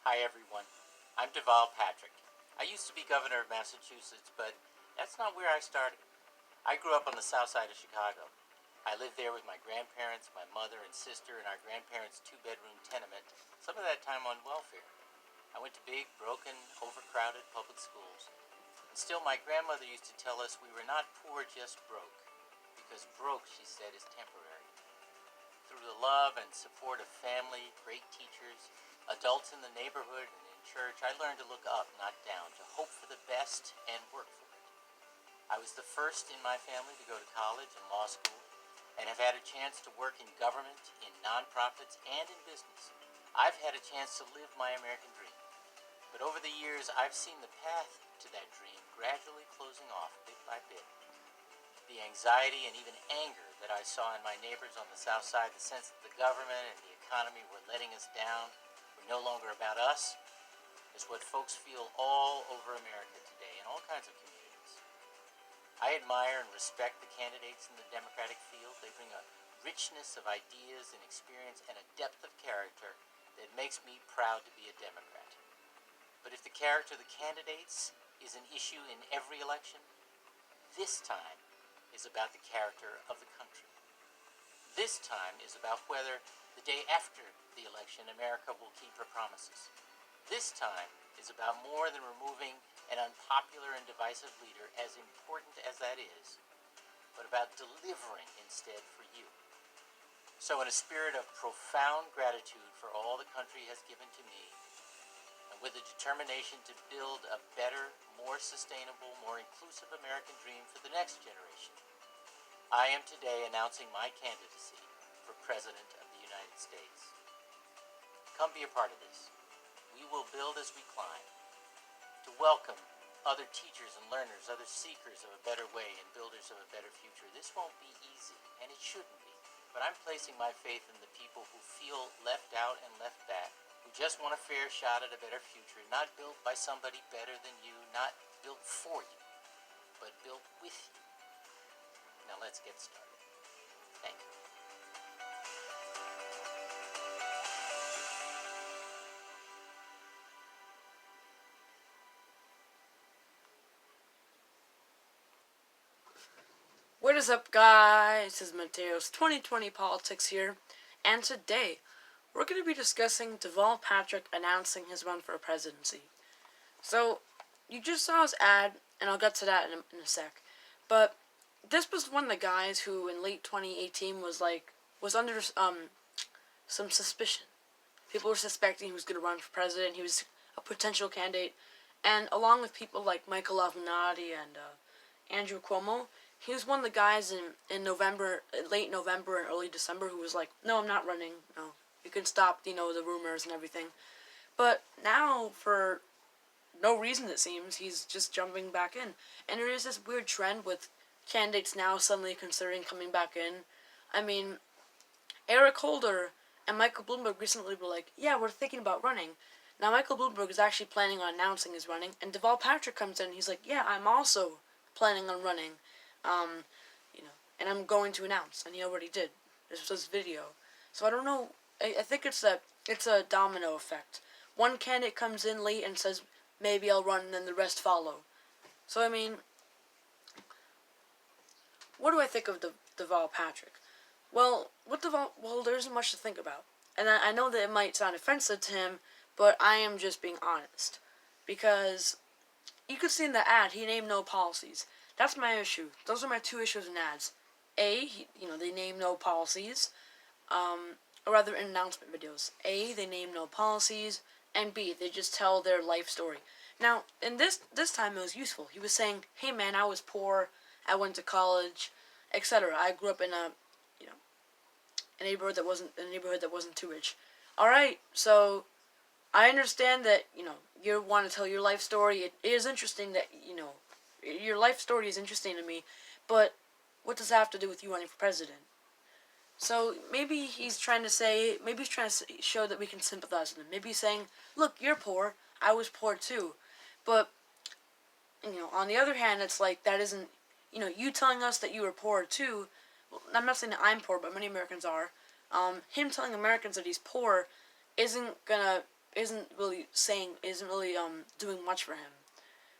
Hi everyone, I'm Deval Patrick. I used to be governor of Massachusetts, but that's not where I started. I grew up on the south side of Chicago. I lived there with my grandparents, my mother and sister, and our grandparents' two-bedroom tenement, some of that time on welfare. I went to big, broken, overcrowded public schools. And still, my grandmother used to tell us we were not poor, just broke. Because broke, she said, is temporary. Through the love and support of family, great teachers, adults in the neighborhood and in church, I learned to look up, not down, to hope for the best and work for it. I was the first in my family to go to college and law school, and have had a chance to work in government, in nonprofits, and in business. I've had a chance to live my American dream. But over the years, I've seen the path to that dream gradually closing off bit by bit. The anxiety and even anger that I saw in my neighbors on the south side, the sense that the government and the economy were letting us down, were no longer about us, is what folks feel all over America today in all kinds of communities. I admire and respect the candidates in the Democratic field. They bring a richness of ideas and experience and a depth of character that makes me proud to be a Democrat. But if the character of the candidates is an issue in every election, this time is about the character of the country. This time is about whether the day after the election America will keep her promises. This time is about more than removing an unpopular and divisive leader, as important as that is, but about delivering instead for you. So in a spirit of profound gratitude for all the country has given to me, and with a determination to build a better, more sustainable, more inclusive American dream for the next generation, I am today announcing my candidacy for President of the United States. Come be a part of this. We will build as we climb. To welcome other teachers and learners, other seekers of a better way and builders of a better future. This won't be easy, and it shouldn't be. But I'm placing my faith in the people who feel left out and left back, who just want a fair shot at a better future, not built by somebody better than you, not built for you, but built with you. Now let's get started. Thank you. What is up, guys? This is Mateo's 2020 Politics here, and today we're going to be discussing Deval Patrick announcing his run for presidency. So, you just saw his ad, and I'll get to that in a sec, but this was one of the guys who in late 2018 was under some suspicion. People were suspecting he was going to run for president. He was a potential candidate, and along with people like Michael Avenatti and Andrew Cuomo, he was one of the guys in November, late November and early December, who was like, no, I'm not running. No, you can stop, the rumors and everything. But now, for no reason it seems, he's just jumping back in. And there is this weird trend with candidates now suddenly considering coming back in. I mean, Eric Holder and Michael Bloomberg recently were like, yeah, we're thinking about running. Now, Michael Bloomberg is actually planning on announcing his running, and Deval Patrick comes in and he's like, yeah, I'm also planning on running. And I'm going to announce, and he already did. This was his video. So I don't know. I think it's a domino effect. One candidate comes in late and says, maybe I'll run, and then the rest follow. So, I mean, what do I think of Deval Patrick? Well, there isn't much to think about. And I know that it might sound offensive to him, but I am just being honest. Because you could see in the ad, he named no policies. That's my issue. Those are my two issues in ads. A, they name no policies, or rather in announcement videos. A, they name no policies, and B, they just tell their life story. Now, in this time it was useful. He was saying, hey man, I was poor, I went to college, etc. I grew up in a neighborhood that wasn't too rich. Alright, so I understand that, you want to tell your life story. It is interesting that, your life story is interesting to me, but what does that have to do with you running for president? So maybe he's trying to show that we can sympathize with him. Maybe he's saying, look, you're poor, I was poor too. But, on the other hand, it's like, that isn't, you telling us that you were poor too. Well, I'm not saying that I'm poor, but many Americans are. Him telling Americans that he's poor isn't gonna isn't really doing much for him.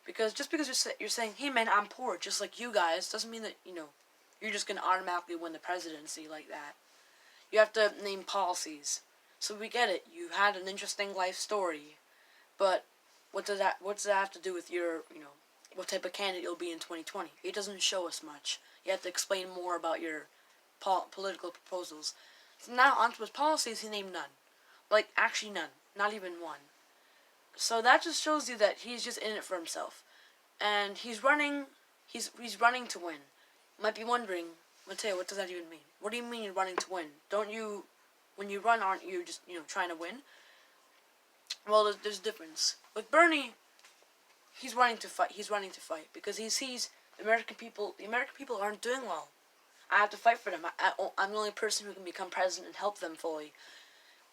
Because just because you're saying, hey man, I'm poor, just like you guys, doesn't mean that you're just gonna automatically win the presidency like that. You have to name policies. So we get it. You had an interesting life story, but what does that have to do with your what type of candidate you'll be in 2020? It doesn't show us much. You have to explain more about your political proposals. So now onto his policies, he named none. Like actually none, not even one. So that just shows you that he's just in it for himself, and he's running. He's running to win. You might be wondering, Mateo, what does that even mean? What do you mean you're running to win? Don't you, when you run, aren't you just trying to win? Well, there's a difference. With Bernie, he's running to fight. He's running to fight because he sees the American people. The American people aren't doing well. I have to fight for them. I'm the only person who can become president and help them fully.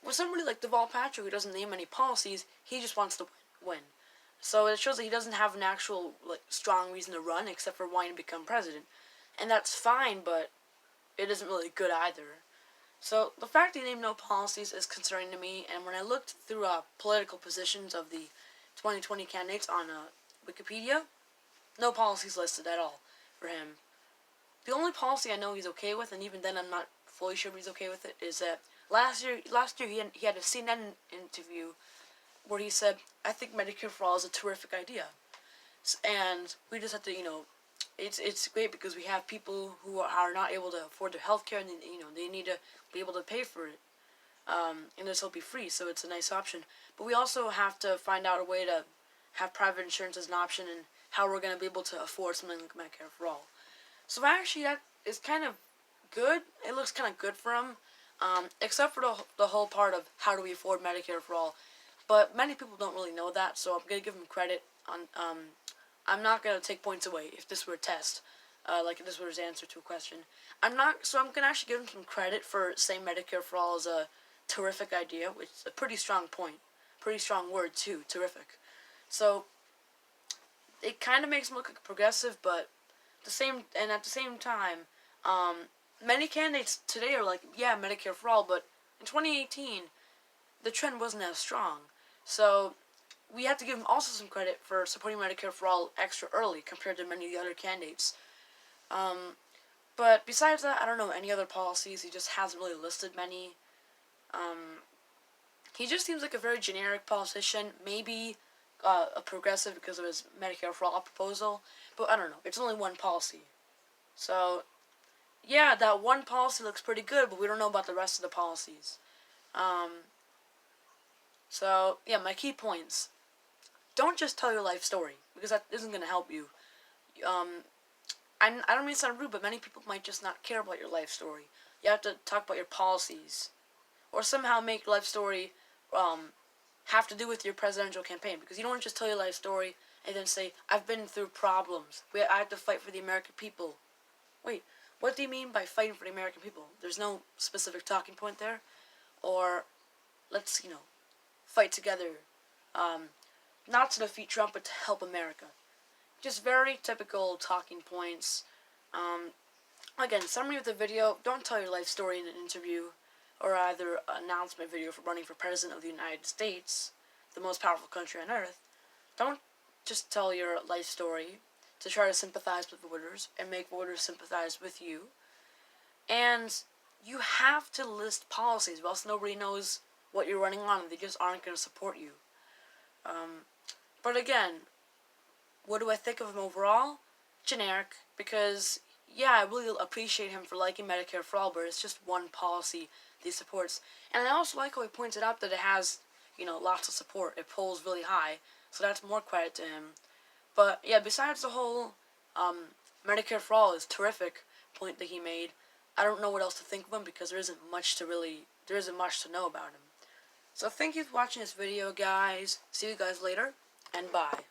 With somebody like Deval Patrick, who doesn't name any policies, he just wants to win. So it shows that he doesn't have an actual strong reason to run except for wanting to become president, and that's fine, but it isn't really good either. So the fact that he named no policies is concerning to me. And when I looked through political positions of the 2020 candidates on Wikipedia, no policies listed at all for him. The only policy I know he's okay with, and even then I'm not fully sure he's okay with it, is that last year he had a CNN interview where he said, "I think Medicare for all is a terrific idea," and we just have to it's great because we have people who are not able to afford their health care, and they need to be able to pay for it, and this will be free, so it's a nice option. But we also have to find out a way to have private insurance as an option, and how we're going to be able to afford something like Medicare for all. So actually, that is kind of good. It looks kind of good for him, except for the whole part of how do we afford Medicare for all. But many people don't really know that, so I'm gonna give him credit on. I'm not gonna take points away if this were a test, like if this were his answer to a question. I'm not. So I'm gonna actually give him some credit for saying Medicare for all is a terrific idea, which is a pretty strong point, pretty strong word too. Terrific. So it kind of makes him look like a progressive, but at the same time, many candidates today are like, yeah, Medicare for all, but in 2018, the trend wasn't as strong. So we have to give him also some credit for supporting Medicare for all extra early compared to many of the other candidates. But besides that, I don't know any other policies. He just hasn't really listed many. He just seems like a very generic politician. Maybe a progressive because of his Medicare for all proposal. But I don't know. It's only one policy. So, yeah, that one policy looks pretty good, but we don't know about the rest of the policies. So, yeah, my key points. Don't just tell your life story, because that isn't going to help you. I don't mean to sound rude, but many people might just not care about your life story. You have to talk about your policies. Or somehow make your life story have to do with your presidential campaign. Because you don't want to just tell your life story and then say, I've been through problems. I have to fight for the American people. Wait, what do you mean by fighting for the American people? There's no specific talking point there. Or, let's, fight together. Not to defeat Trump, but to help America. Just very typical talking points. Again, summary of the video, don't tell your life story in an interview or either an announcement video for running for President of the United States, the most powerful country on earth. Don't just tell your life story to try to sympathize with voters and make voters sympathize with you. And you have to list policies, or else nobody knows what you're running on and they just aren't going to support you. But again, what do I think of him overall? Generic, because yeah, I really appreciate him for liking Medicare for all, but it's just one policy that he supports. And I also like how he pointed out that it has, lots of support. It polls really high, so that's more credit to him. But yeah, besides the whole Medicare for all is terrific point that he made, I don't know what else to think of him because there isn't much to know about him. So thank you for watching this video, guys. See you guys later, and bye.